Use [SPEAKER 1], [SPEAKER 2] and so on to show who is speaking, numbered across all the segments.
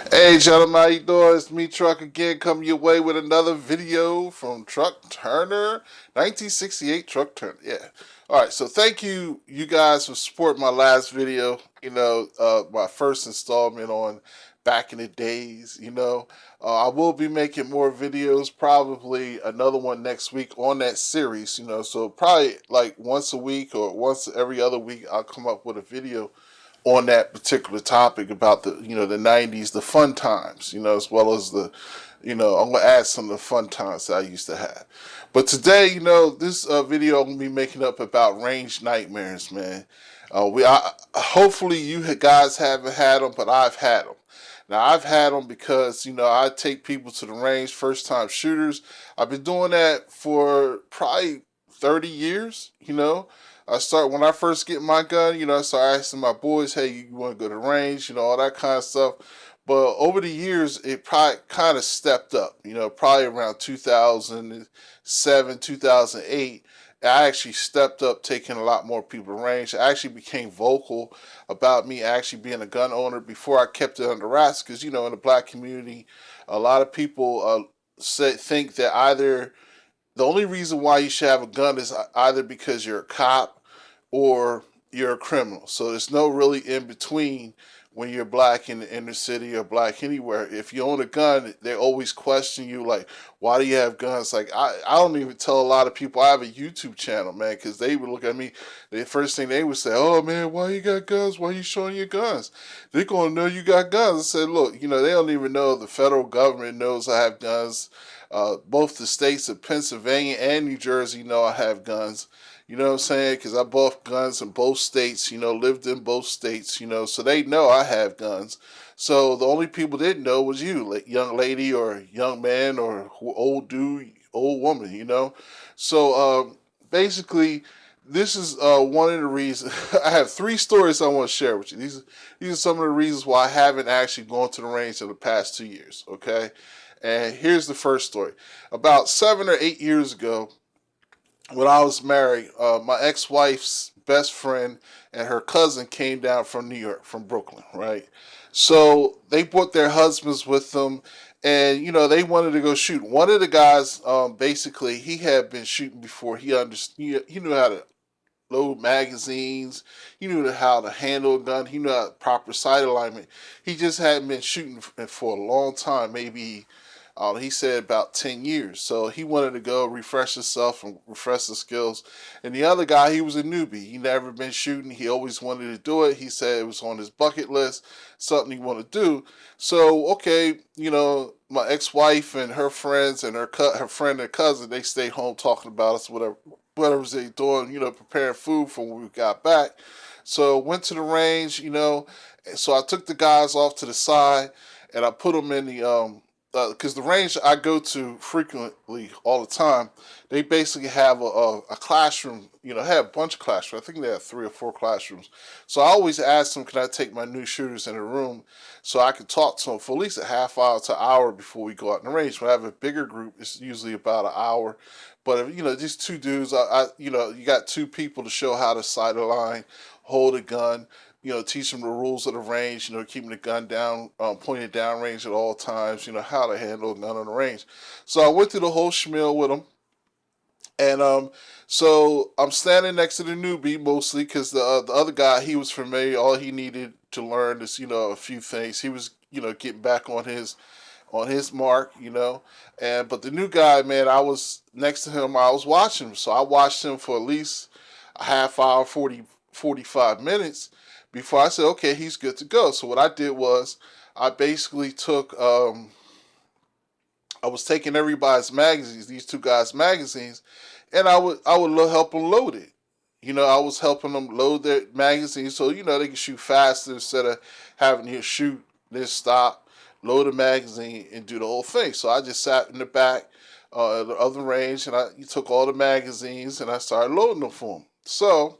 [SPEAKER 1] Hey gentlemen, how you doing? It's me, Truck, again, coming your way with another video from Truck Turner, 1968 Truck Turner. Yeah. All right. So thank you guys, for supporting my last video. My first installment on back in the days. I will be making more videos. Probably another one next week on that series. So probably like once a week or once every other week, I'll come up with a video on that particular topic about the 90s, the fun times, as well as I'm gonna add some of the fun times that I used to have. But today, this video I'm gonna be making up about range nightmares, man. Hopefully you guys haven't had them, but I've had them. Now I've had them because I take people to the range, first time shooters. I've been doing that for probably 30 years. I start when I first get my gun. I start asking my boys, "Hey, you want to go to the range?" All that kind of stuff. But over the years, it probably kind of stepped up. Probably around 2007, 2008. I actually stepped up taking a lot more people to range. I actually became vocal about me actually being a gun owner before I kept it under wraps because, in the black community, a lot of people think that either the only reason why you should have a gun is either because you're a cop or you're a criminal. So there's no really in between when you're black in the inner city or black anywhere. If you own a gun, they always question you like, why do you have guns? Like I don't even tell a lot of people I have a YouTube channel, man, because they would look at me. The first thing they would say, "Oh man, why you got guns? Why you showing your guns? They're gonna know you got guns." I said, "Look, they don't even know the federal government knows I have guns. Both the states of Pennsylvania and New Jersey know I have guns. You know what I'm saying? Because I bought guns in both states, lived in both states, so they know I have guns. So the only people that didn't know was you, like young lady or young man or old dude, old woman. So basically, this is one of the reasons. I have three stories I want to share with you. These are some of the reasons why I haven't actually gone to the range in the past 2 years. Okay, and here's the first story. About 7 or 8 years ago, when I was married, my ex-wife's best friend and her cousin came down from New York, from Brooklyn, right? So they brought their husbands with them, and they wanted to go shoot. One of the guys, basically, he had been shooting before. He knew how to load magazines. He knew how to handle a gun. He knew how proper sight alignment. He just hadn't been shooting for a long time, maybe he said about 10 years. So he wanted to go refresh himself and refresh the skills. And the other guy, he was a newbie. He never been shooting. He always wanted to do it. He said it was on his bucket list, something he wanted to do. So, okay, my ex-wife and her friends and her friend and cousin, they stayed home talking about us, whatever they doing, preparing food for when we got back. So went to the range, so I took the guys off to the side and I put them in the because the range I go to frequently all the time, they basically have a classroom. Have a bunch of classrooms. I think they have 3 or 4 classrooms. So I always ask them, can I take my new shooters in a room so I can talk to them for at least a half hour to an hour before we go out in the range. When I have a bigger group, it's usually about an hour. But if these two dudes, you got two people to show how to sight a line, hold a gun, teach them the rules of the range, keeping the gun down, pointed down range at all times, how to handle a gun on the range. So I went through the whole schmeal with them. And so I'm standing next to the newbie mostly because the other guy, he was familiar. All he needed to learn is a few things. He was getting back on his mark. And but the new guy, man, I was next to him. I was watching him, so I watched him for at least a half hour, 45 minutes before I said, okay, he's good to go. So what I did was I basically took I was taking everybody's magazines, these two guys' magazines, and I would help them load it. I was helping them load their magazines so they can shoot faster instead of having to shoot, then stop, load a magazine, and do the whole thing. So I just sat in the back of the range and I took all the magazines and I started loading them for them. So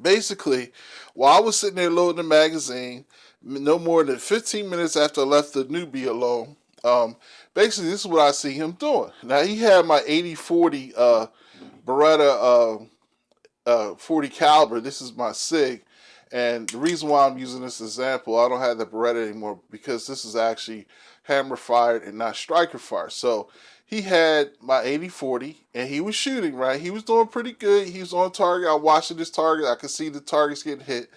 [SPEAKER 1] basically, while I was sitting there loading the magazine, no more than 15 minutes after I left the newbie alone, basically this is what I see him doing. Now he had my 8040 Beretta 40 caliber. This is my SIG, And the reason why I'm using this example, I don't have the Beretta anymore because this is actually hammer fired and not striker fired. So he had my 80-40 and he was shooting, right? He was doing pretty good. He was on target. I watched his target. I could see the targets getting hit.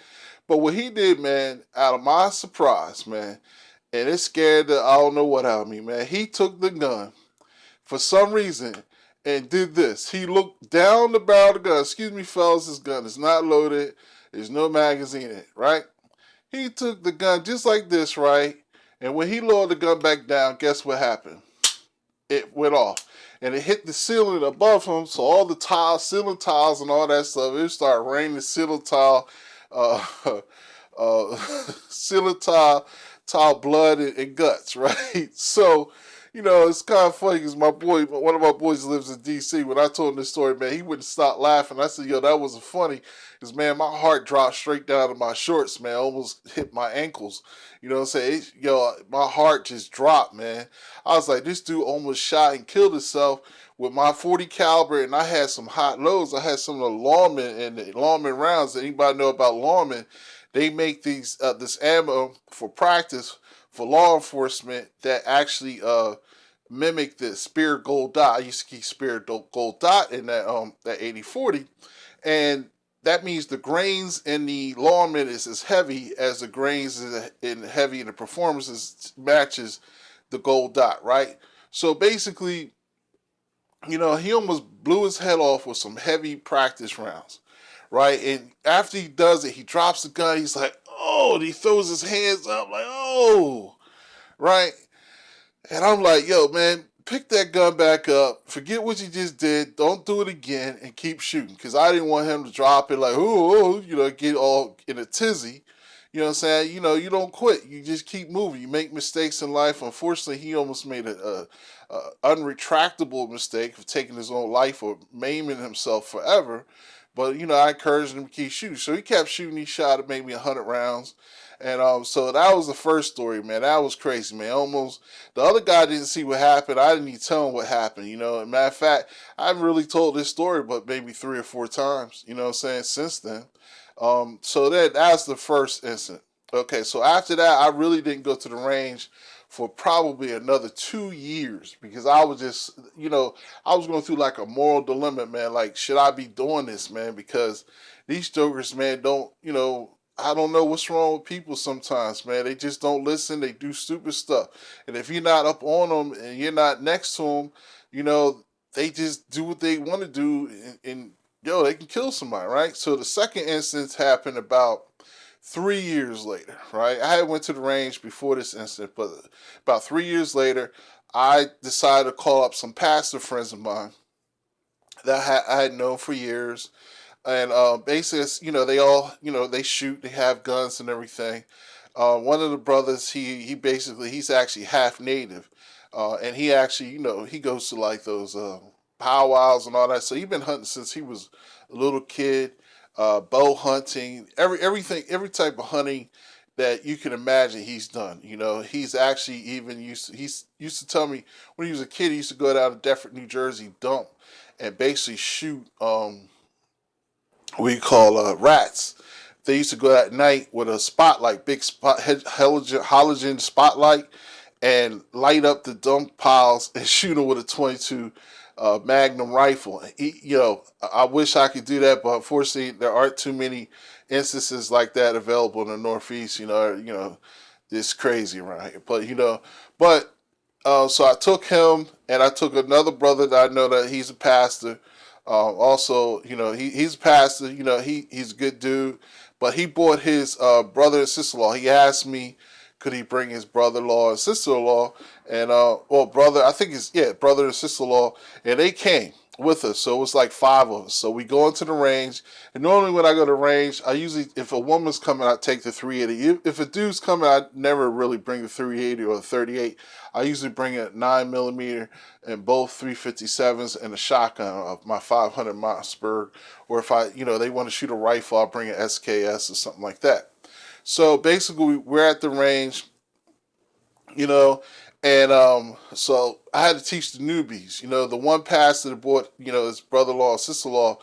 [SPEAKER 1] But what he did, man, out of my surprise, man, and it scared the I don't know what out of me, man. He took the gun for some reason and did this. He looked down the barrel of the gun. Excuse me, fellas, this gun is not loaded. There's no magazine in it, right? He took the gun just like this, right? And when he lowered the gun back down, guess what happened? It went off. And it hit the ceiling above him, so all the tiles, ceiling tiles and all that stuff, it started raining ceiling tile, uh, uh, ceiling tile blood and guts, right? So, it's kind of funny because one of my boys lives in D.C. When I told him this story, man, he wouldn't stop laughing. I said, yo, that wasn't funny. Because, man, my heart dropped straight down to my shorts, man. Almost hit my ankles. You know what I'm saying? My heart just dropped, man. I was like, this dude almost shot and killed himself with my 40 caliber, and I had some hot loads. I had some of the lawmen and the lawman rounds. Anybody know about lawmen? They make this ammo for practice for law enforcement that actually mimic the Spear Gold Dot. I used to keep Spear Gold Dot in that 80-40, and that means the grains in the lawman is as heavy as the grains in heavy in the performances matches the gold dot, right? So basically, he almost blew his head off with some heavy practice rounds, right? And after he does it, he drops the gun. He's like, oh, and he throws his hands up like, oh, right? And I'm like, yo, man, pick that gun back up. Forget what you just did. Don't do it again and keep shooting. Because I didn't want him to drop it like, get all in a tizzy. You know what I'm saying? You don't quit. You just keep moving. You make mistakes in life. Unfortunately, he almost made a unretractable mistake of taking his own life or maiming himself forever. But, I encouraged him to keep shooting. So he kept shooting. He shot at maybe 100 rounds. And so that was the first story, man. That was crazy, man. Almost the other guy didn't see what happened. I didn't even tell him what happened. And matter of fact, I haven't really told this story, but maybe 3 or 4 times. You know what I'm saying? Since then. So that's the first incident. Okay, so after that, I really didn't go to the range for probably another 2 years because I was just, I was going through like a moral dilemma, man. Like, should I be doing this, man? Because these jokers, man, don't, I don't know what's wrong with people sometimes, man. They just don't listen. They do stupid stuff. And if you're not up on them and you're not next to them, they just do what they want to do and they can kill somebody, right? So the second instance happened about 3 years later, right? I had went to the range before this incident, but about 3 years later, I decided to call up some pastor friends of mine that I had known for years. And basically, they all, they shoot, they have guns and everything. One of the brothers, he basically, he's actually half native. And he actually, he goes to like those powwows and all that. So he's been hunting since he was a little kid, bow hunting, every type of hunting that you can imagine he's done. He's actually even he's used to tell me when he was a kid, he used to go down to Deptford, New Jersey, dump, and basically shoot we call rats. They used to go at night with a spotlight, big halogen spotlight, and light up the dump piles and shoot them with a 22 Magnum rifle. I wish I could do that, but unfortunately, there aren't too many instances like that available in the Northeast. It's crazy around here. So I took him, and I took another brother that I know that he's a pastor. Also, he's a pastor. He's a good dude, but he brought his brother and sister-in-law. He asked me, could he bring his brother-in-law and sister-in-law, and brother, I think it's brother and sister-in-law, and they came with us. So it was like 5 of us. So we go into the range, and normally when I go to the range, I usually, if a woman's coming, I take the 380. If a dude's coming, I never really bring the 380 or the 38. I usually bring a 9mm and both 357s and a shotgun of my 500 Mossberg. Or if they want to shoot a rifle, I'll bring an SKS or something like that. So basically, we're at the range, and so I had to teach the newbies. The one pastor that brought, his brother-in-law, sister-in-law,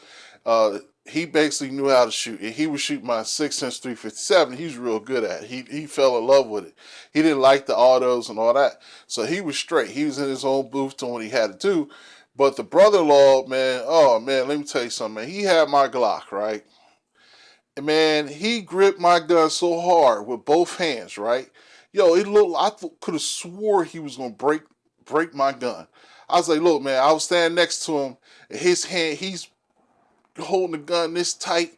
[SPEAKER 1] he basically knew how to shoot. And he was shooting my 6-inch 357. He was real good at it. He fell in love with it. He didn't like the autos and all that. So he was straight. He was in his own booth doing what he had to do. But the brother-in-law, man, oh man, let me tell you something, man. He had my Glock, right? And man, he gripped my gun so hard with both hands, right? Yo, it looked. Could have swore he was gonna break my gun. I was like, look, man. I was standing next to him, and his hand, he's holding the gun this tight,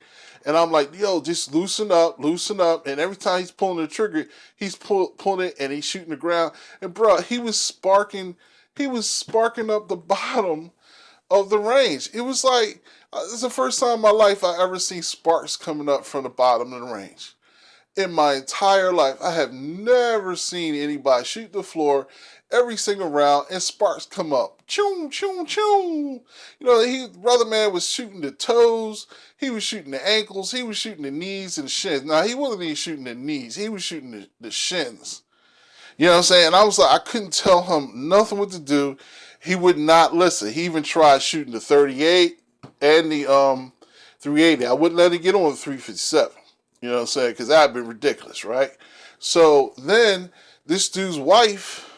[SPEAKER 1] and I'm like, yo, just loosen up, loosen up. And every time he's pulling the trigger, he's pulling it, and he's shooting the ground. And bro, he was sparking up the bottom of the range. It was like it's the first time in my life I ever seen sparks coming up from the bottom of the range. In my entire life, I have never seen anybody shoot the floor every single round and sparks come up. Choom, choom, choom. You know, brother man was shooting the toes, he was shooting the ankles, he was shooting the knees and the shins. Now, he wasn't even shooting the knees, he was shooting the shins. You know what I'm saying? And I was like, I couldn't tell him nothing what to do. He would not listen. He even tried shooting the 38 and the 380. I wouldn't let him get on the 357. You know what I'm saying? Because that would be ridiculous, right? So then this dude's wife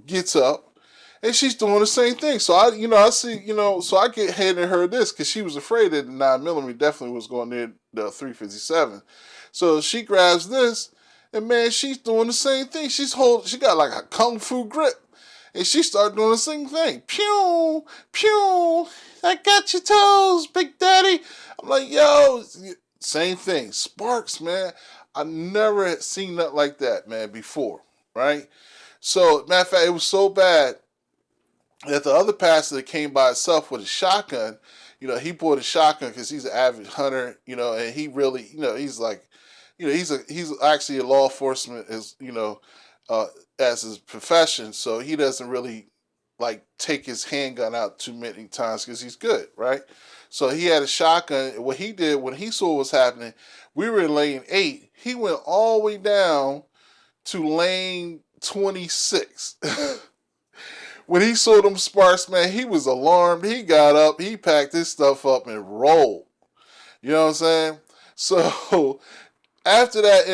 [SPEAKER 1] gets up and she's doing the same thing. So I see, so I get handing her this because she was afraid that the 9mm definitely was going near the 357. So she grabs this and man, she's doing the same thing. She got like a kung fu grip. And she started doing the same thing. Pew, pew, I got your toes, Big Daddy. I'm like, yo, same thing. Sparks, man. I never had seen nothing like that, man, before, right? So, matter of fact, it was so bad that the other pastor that came by himself with a shotgun, he bought a shotgun because he's an avid hunter, and he really, he's like, he's actually a law enforcement as his profession, so he doesn't really like take his handgun out too many times because he's good, right? So he had a shotgun. What he did when he saw what was happening, we were in lane 8. He went all the way down to lane 26. When he saw them sparks, man, he was alarmed. He got up, he packed his stuff up and rolled. You know what I'm saying? So after that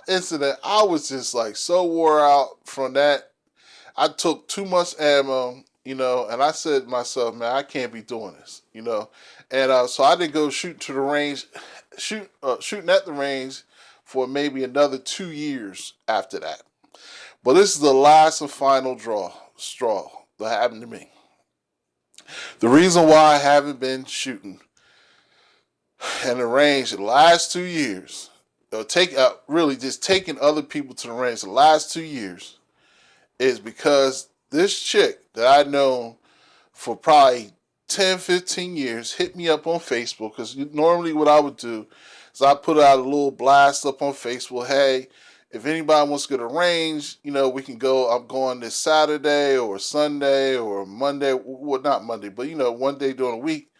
[SPEAKER 1] incident, I was just like so wore out from that. I took too much ammo, and I said to myself, man, I can't be doing this. And so I didn't go shooting to the range, shooting at the range for maybe another 2 years after that. But this is the last and final straw that happened to me. The reason why I haven't been shooting in the range the last 2 years, really just taking other people to the range the last 2 years, is because this chick that I know for probably 10, 15 years hit me up on Facebook. Because normally what I would do is I put out a little blast up on Facebook. Hey, if anybody wants to go to range, we can go. I'm going this Saturday or Sunday or Monday. Well, not Monday, but one day during the week.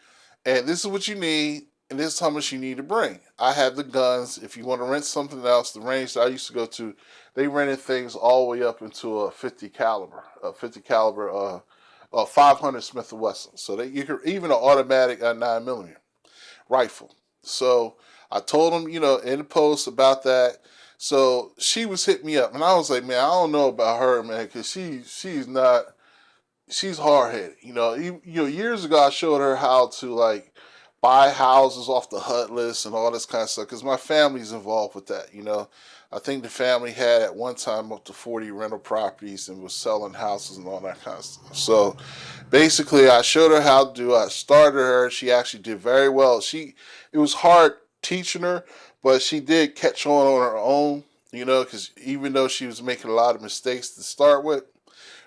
[SPEAKER 1] And this is what you need, and this is how much you need to bring. I have the guns. If you want to rent something else, the range that I used to go to, they rented things all the way up into a 50 caliber, 500 Smith & Wesson. So you could even an automatic 9mm rifle. So I told them, in the post about that. So she was hitting me up, and I was like, man, I don't know about her, man, because she's hard headed. Years ago I showed her how to like buy houses off the HUD list and all this kind of stuff because my family's involved with that. I think the family had at one time up to 40 rental properties and was selling houses and all that kind of stuff. So basically, I showed her how to do. I started her. She actually did very well. It was hard teaching her, but she did catch on her own. Because even though she was making a lot of mistakes to start with.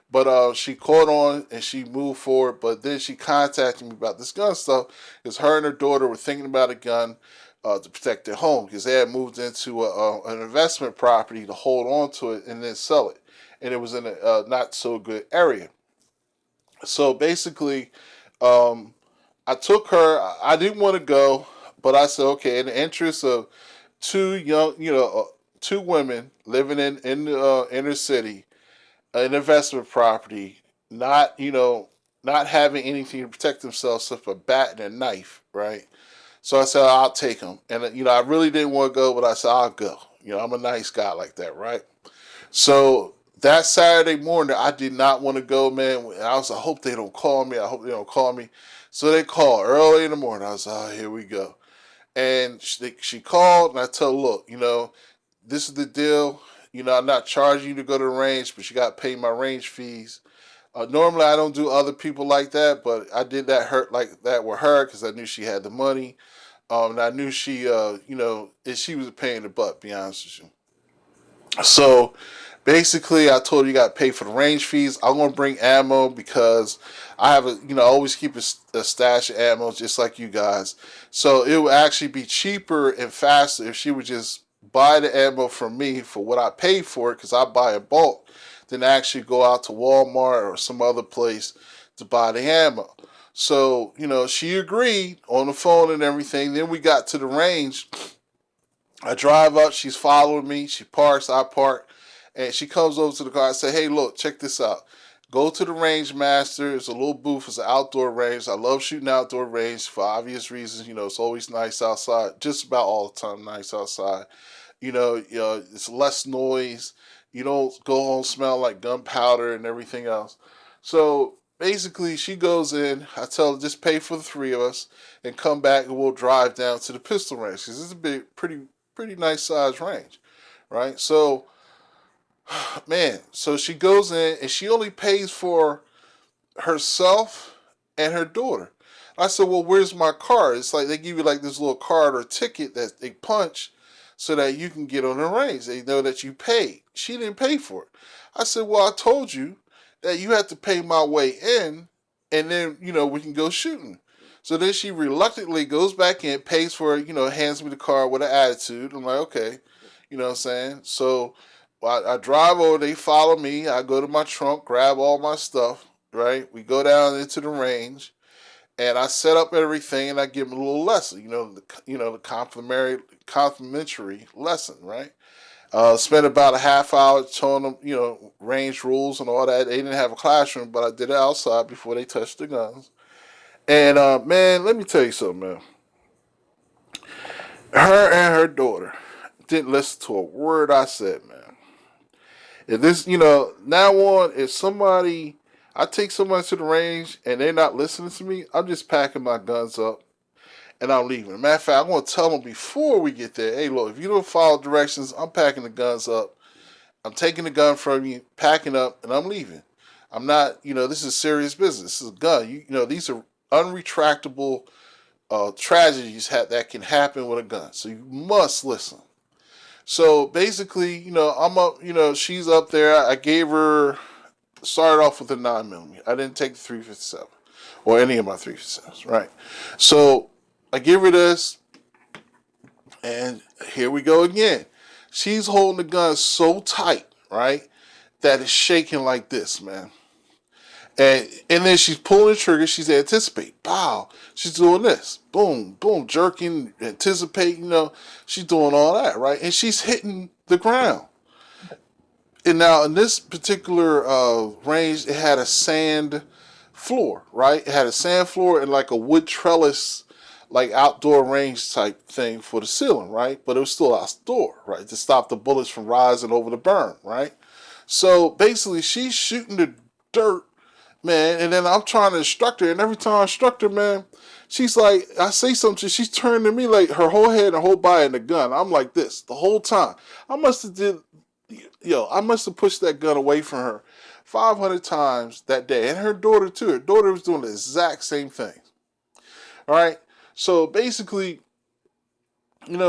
[SPEAKER 1] But she caught on and she moved forward. But then she contacted me about this gun stuff because her and her daughter were thinking about a gun to protect their home because they had moved into an investment property to hold on to it and then sell it. And it was in a not so good area. So basically, I took her. I didn't want to go, but I said, okay, in the interest of two women living in the inner city, an investment property, not having anything to protect themselves except a bat and a knife, right? So I said, I'll take them. And, I really didn't want to go, but I said, I'll go. I'm a nice guy like that, right? So that Saturday morning, I did not want to go, man. I was like, I hope they don't call me. I hope they don't call me. So they called early in the morning. I was like, oh, here we go. And she called, and I told her, look, this is the deal. I'm not charging you to go to the range, but you got to pay my range fees. Normally, I don't do other people like that, but I did that hurt like that with her because I knew she had the money. And I knew she, she was a pain in the butt, to be honest with you. So basically, I told her you got to pay for the range fees. I'm going to bring ammo because I have I always keep a stash of ammo just like you guys. So it would actually be cheaper and faster if she would just buy the ammo from me for what I pay for it because I buy in bulk than actually go out to Walmart or some other place to buy the ammo. So, she agreed on the phone and everything. Then we got to the range. I drive up, she's following me, she parks, I park, and she comes over to the car. I say, hey, look, check this out. Go to the range master. It's a little booth. It's an outdoor range. I love shooting outdoor range for obvious reasons. It's always nice outside. Just about all the time nice outside. It's less noise. You don't go home smelling like gunpowder and everything else. So basically, she goes in. I tell her just pay for the three of us and come back, and we'll drive down to the pistol range because it's a pretty nice size range, right? So, man, so she goes in and she only pays for herself and her daughter. I said, well, where's my card? It's like they give you like this little card or ticket that they punch so that you can get on the range. They know that you paid. She didn't pay for it. I said, well, I told you that you had to pay my way in and then, we can go shooting. So then she reluctantly goes back in, pays for it, hands me the card with an attitude. I'm like, okay, you know what I'm saying? So I drive over, they follow me. I go to my trunk, grab all my stuff, right? We go down into the range, and I set up everything, and I give them a little lesson, the complimentary lesson, right? Spent about a half hour showing them, range rules and all that. They didn't have a classroom, but I did it outside before they touched the guns. And man, let me tell you something, man. Her and her daughter didn't listen to a word I said, man. If this, now on, if I take somebody to the range and they're not listening to me, I'm just packing my guns up and I'm leaving. Matter of fact, I'm going to tell them before we get there, hey, look, if you don't follow directions, I'm packing the guns up. I'm taking the gun from you, packing up, and I'm leaving. I'm not, this is serious business. This is a gun. These are unretractable tragedies that can happen with a gun. So you must listen. So basically, I'm up, she's up there. I gave her, started off with a 9mm. I didn't take the 357 or any of my 357s, right? So I give her this, and here we go again. She's holding the gun so tight, right, that it's shaking like this, man. And then she's pulling the trigger. She's anticipating. Pow. She's doing this. Boom, boom, jerking, anticipating. She's doing all that, right? And she's hitting the ground. And now in this particular range, it had a sand floor, right? It had a sand floor and like a wood trellis, like outdoor range type thing for the ceiling, right? But it was still outdoor, right? To stop the bullets from rising over the berm, right? So basically, she's shooting the dirt, man, and then I'm trying to instruct her, and every time I instruct her, man, she's like, I say something, she's turning to me like her whole head and her whole body in the gun. I'm like this the whole time. I must have pushed that gun away from her 500 times that day, and her daughter too. Her daughter was doing the exact same thing. All right, so basically,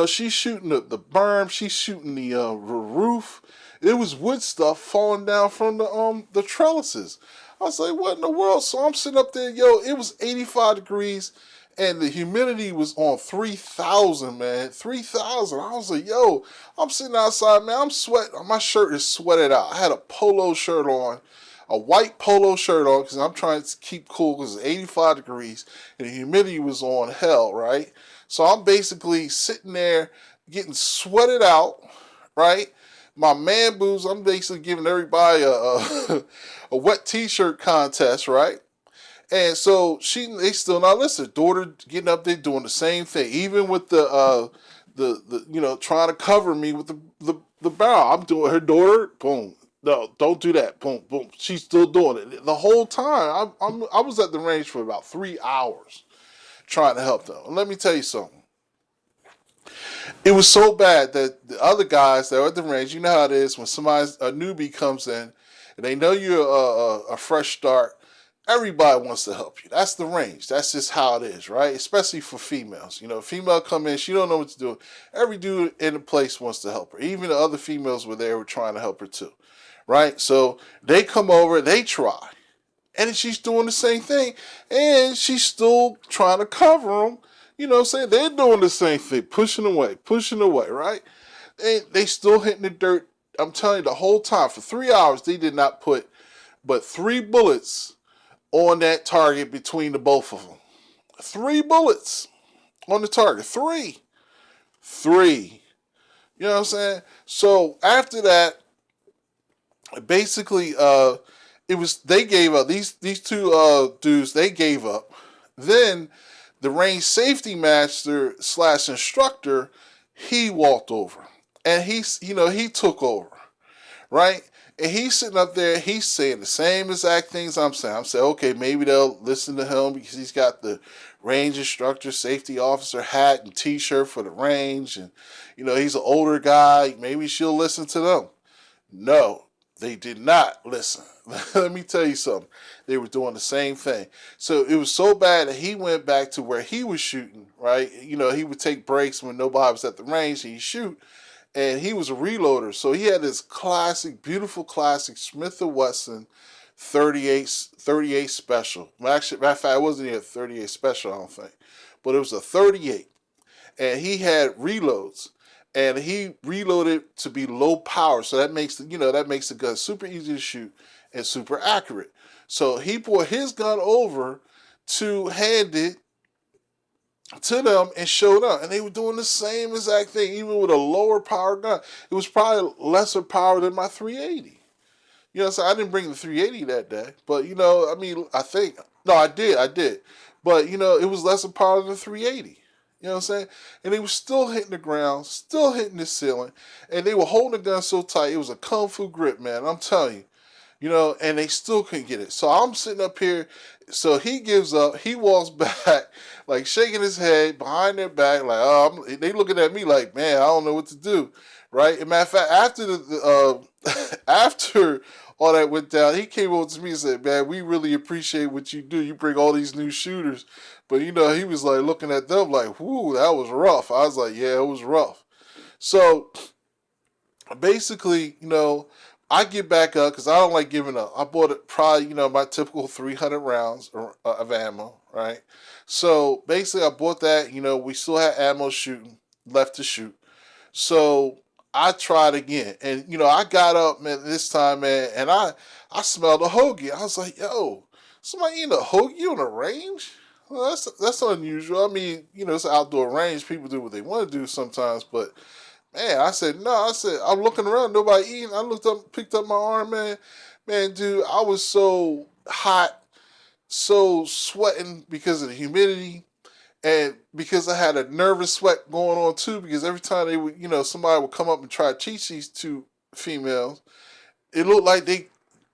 [SPEAKER 1] she's shooting the berm, she's shooting the roof. It was wood stuff falling down from the trellises. I was like, what in the world? So I'm sitting up there, it was 85 degrees and the humidity was on 3,000, man. 3,000. I was like, I'm sitting outside, man. I'm sweating. My shirt is sweated out. I had a polo shirt on, a white polo shirt on because I'm trying to keep cool because it's 85 degrees and the humidity was on hell, right? So I'm basically sitting there getting sweated out, right? My man boobs, I'm basically giving everybody a wet t-shirt contest, right? And so they still not listen. Daughter getting up there doing the same thing, even with the trying to cover me with the barrel. I'm doing her daughter. Boom. No, don't do that. Boom, boom. She's still doing it the whole time. I was at the range for about 3 hours trying to help them. And let me tell you something. It was so bad that the other guys that were at the range, you know how it is when a newbie comes in and they know you're a fresh start. Everybody wants to help you. That's the range. That's just how it is, right? Especially for females. Female come in, she don't know what to do. Every dude in the place wants to help her. Even the other females were there were trying to help her too, right? So they come over, they try, and she's doing the same thing, and she's still trying to cover them. You know what I'm saying? They're doing the same thing, pushing away, right? And they still hitting the dirt. I'm telling you, the whole time for 3 hours, they did not put but 3 bullets on that target between the both of them. 3 bullets on the target. Three. You know what I'm saying? So after that, basically, they gave up. These two dudes, they gave up. Then the range safety master slash instructor, he walked over, and he took over, right? And he's sitting up there, he's saying the same exact things I'm saying. I'm saying, okay, maybe they'll listen to him because he's got the range instructor, safety officer hat and t-shirt for the range. And, he's an older guy. Maybe she'll listen to them. No, they did not listen. Let me tell you something. They were doing the same thing. So it was so bad that he went back to where he was shooting, right? He would take breaks when nobody was at the range and he'd shoot. And he was a reloader. So he had this beautiful classic Smith & Wesson 38 special. Well, actually, matter of fact, it wasn't even a 38 special, I don't think. But it was a 38. And he had reloads. And he reloaded to be low power. So that makes the gun super easy to shoot and super accurate. So he brought his gun over to hand it to them and showed up. And they were doing the same exact thing, even with a lower power gun. It was probably lesser power than my 380. So I didn't bring the 380 that day. But, I think, no, I did. But, it was lesser power than the 380. You know what I'm saying? And they were still hitting the ground, still hitting the ceiling. And they were holding the gun so tight. It was a kung fu grip, man. I'm telling you. And they still couldn't get it. So I'm sitting up here. So he gives up. He walks back, like shaking his head behind their back, like, oh, they looking at me like, man, I don't know what to do, right? And matter of fact, after after all that went down, he came over to me and said, man, we really appreciate what you do. You bring all these new shooters. But, he was like looking at them like, whoo, that was rough. I was like, yeah, it was rough. So basically, I get back up because I don't like giving up. I bought it probably, my typical 300 rounds of ammo, right? So basically, I bought that. We still had ammo left to shoot. So I tried again. And, I got up, man, this time, man, and I smelled a hoagie. I was like, yo, somebody eating a hoagie on the range? Well, that's unusual. I mean, it's an outdoor range. People do what they want to do sometimes, but man, I said, no. I said, I'm looking around, nobody eating. I looked up, picked up my arm, man. Man, dude, I was so hot, so sweating because of the humidity. And because I had a nervous sweat going on too, because every time they would, somebody would come up and try to teach these two females, it looked like they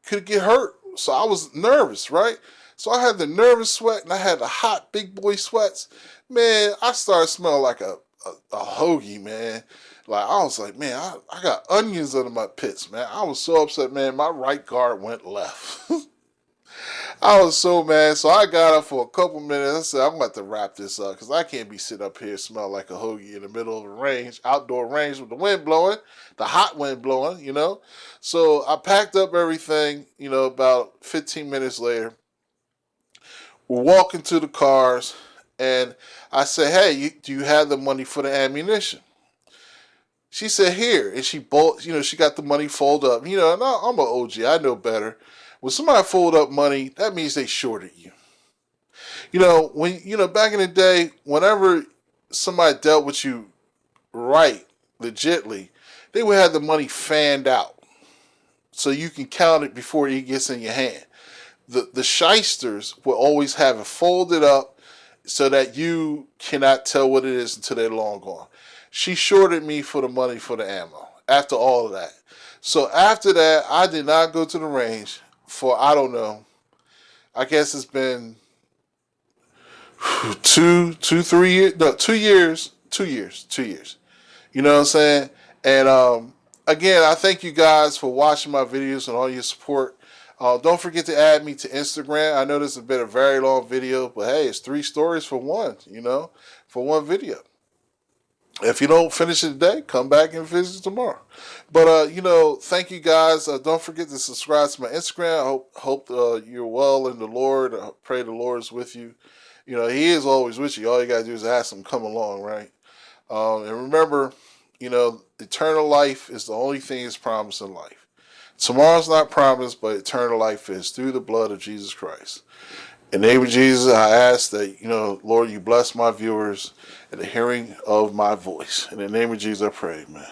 [SPEAKER 1] could get hurt. So I was nervous, right? So I had the nervous sweat and I had the hot big boy sweats. Man, I started smelling like a hoagie, man. Like, I was like, man, I got onions under my pits, man. I was so upset, man. My right guard went left. I was so mad. So I got up for a couple minutes. I said, I'm about to wrap this up because I can't be sitting up here smelling like a hoagie in the middle of a range, outdoor range with the wind blowing, the hot wind blowing. So I packed up everything, about 15 minutes later. We're walking to the cars and I said, hey, do you have the money for the ammunition? She said, here. And she got the money folded up. And I'm an OG. I know better. When somebody fold up money, that means they shorted you. Back in the day, whenever somebody dealt with you right, legitly, they would have the money fanned out so you can count it before it gets in your hand. the shysters will always have it folded up so that you cannot tell what it is until they're long gone. She shorted me for the money for the ammo after all of that. So after that, I did not go to the range for, I don't know, I guess it's been 3 years, no, 2 years, 2 years, 2 years. You know what I'm saying? And again, I thank you guys for watching my videos and all your support. Don't forget to add me to Instagram. I know this has been a very long video, but hey, it's 3 stories for one, for one video. If you don't finish it today, come back and visit tomorrow. But thank you guys. Don't forget to subscribe to my Instagram. I hope you're well in the Lord. I pray the Lord is with you. He is always with you. All you gotta do is ask him, come along, right? And remember, eternal life is the only thing that's promised in life. Tomorrow's not promised, but eternal life is through the blood of Jesus Christ. In the name of Jesus, I ask that, Lord, you bless my viewers and the hearing of my voice. In the name of Jesus, I pray, man.